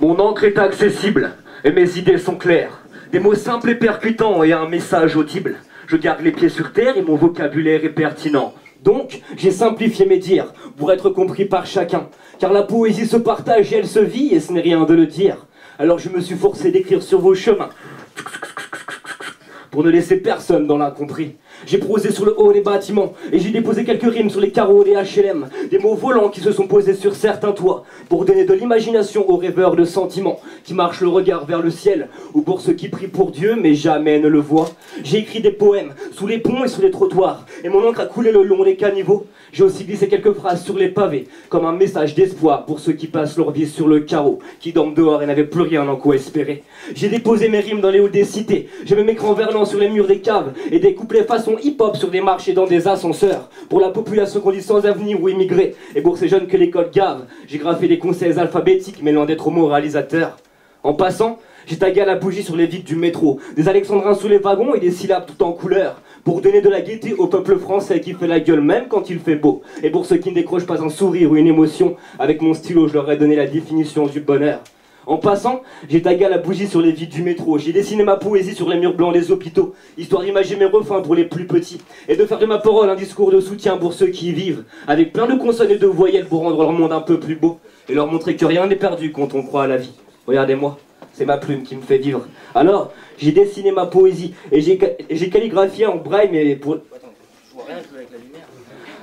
Mon encre est accessible et mes idées sont claires. Des mots simples et percutants et un message audible. Je garde les pieds sur terre et mon vocabulaire est pertinent. Donc, j'ai simplifié mes dires pour être compris par chacun. Car la poésie se partage et elle se vit et ce n'est rien de le dire. Alors je me suis forcé d'écrire sur vos chemins pour ne laisser personne dans l'incompris. J'ai prosé sur le haut des bâtiments et j'ai déposé quelques rimes sur les carreaux des HLM. Des mots volants qui se sont posés sur certains toits pour donner de l'imagination aux rêveurs de sentiments qui marchent le regard vers le ciel ou pour ceux qui prient pour Dieu mais jamais ne le voient. J'ai écrit des poèmes sous les ponts et sur les trottoirs et mon encre a coulé le long des caniveaux. J'ai aussi glissé quelques phrases sur les pavés comme un message d'espoir pour ceux qui passent leur vie sur le carreau, qui dorment dehors et n'avaient plus rien en quoi espérer. J'ai déposé mes rimes dans les halls des cités, j'ai mis mes crans verlants sur les murs des caves et des couplets façon hip-hop sur des marches et dans des ascenseurs. Pour la population qu'on dit sans avenir ou immigrée et pour ces jeunes que l'école gave, j'ai graffé des conseils alphabétiques mêlant d'être moralisateur. En passant, j'ai tagué à la bougie sur les vitres du métro, des alexandrins sous les wagons et des syllabes tout en couleur, pour donner de la gaieté au peuple français qui fait la gueule même quand il fait beau. Et pour ceux qui ne décrochent pas un sourire ou une émotion, avec mon stylo je leur ai donné la définition du bonheur. En passant, j'ai tagué à la bougie sur les vitres du métro, j'ai dessiné ma poésie sur les murs blancs des hôpitaux, histoire d'imaginer mes refrains pour les plus petits, et de faire de ma parole un discours de soutien pour ceux qui y vivent, avec plein de consonnes et de voyelles pour rendre leur monde un peu plus beau, et leur montrer que rien n'est perdu quand on croit à la vie. Regardez-moi, c'est ma plume qui me fait vivre. Alors, j'ai dessiné ma poésie, et j'ai calligraphié en braille, mais pour... Attends, je vois rien avec la lumière.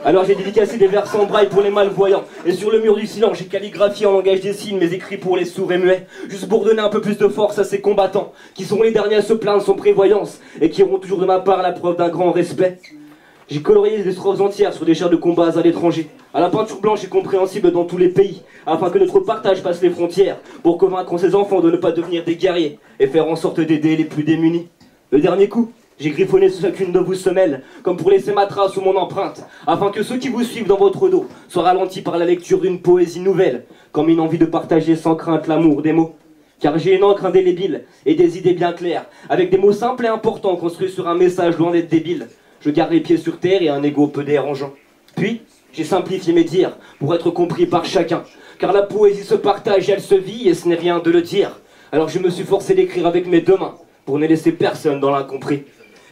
Alors j'ai dédicacé des vers en braille pour les malvoyants. Et sur le mur du silence, j'ai calligraphié en langage des signes mes écrits pour les sourds et muets. Juste pour donner un peu plus de force à ces combattants, qui sont les derniers à se plaindre sans prévoyance, et qui auront toujours de ma part la preuve d'un grand respect. J'ai colorié des strophes entières sur des chars de combats à l'étranger, à la peinture blanche et compréhensible dans tous les pays, afin que notre partage passe les frontières, pour convaincre ces enfants de ne pas devenir des guerriers, et faire en sorte d'aider les plus démunis. Le dernier coup, j'ai griffonné sur chacune de vos semelles, comme pour laisser ma trace ou mon empreinte, afin que ceux qui vous suivent dans votre dos soient ralentis par la lecture d'une poésie nouvelle, comme une envie de partager sans crainte l'amour des mots. Car j'ai une encre indélébile et des idées bien claires, avec des mots simples et importants construits sur un message loin d'être débile. Je garde les pieds sur terre et un ego peu dérangeant. Puis, j'ai simplifié mes dires pour être compris par chacun, car la poésie se partage et elle se vit et ce n'est rien de le dire. Alors je me suis forcé d'écrire avec mes deux mains, pour ne laisser personne dans l'incompris.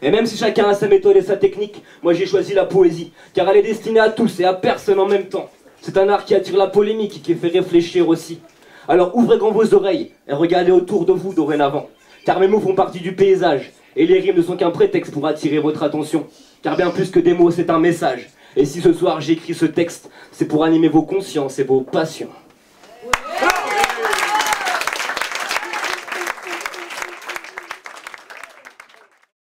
Et même si chacun a sa méthode et sa technique, moi j'ai choisi la poésie, car elle est destinée à tous et à personne en même temps. C'est un art qui attire la polémique et qui fait réfléchir aussi. Alors ouvrez grand vos oreilles et regardez autour de vous dorénavant, car mes mots font partie du paysage, et les rimes ne sont qu'un prétexte pour attirer votre attention, car bien plus que des mots c'est un message. Et si ce soir j'écris ce texte, c'est pour animer vos consciences et vos passions.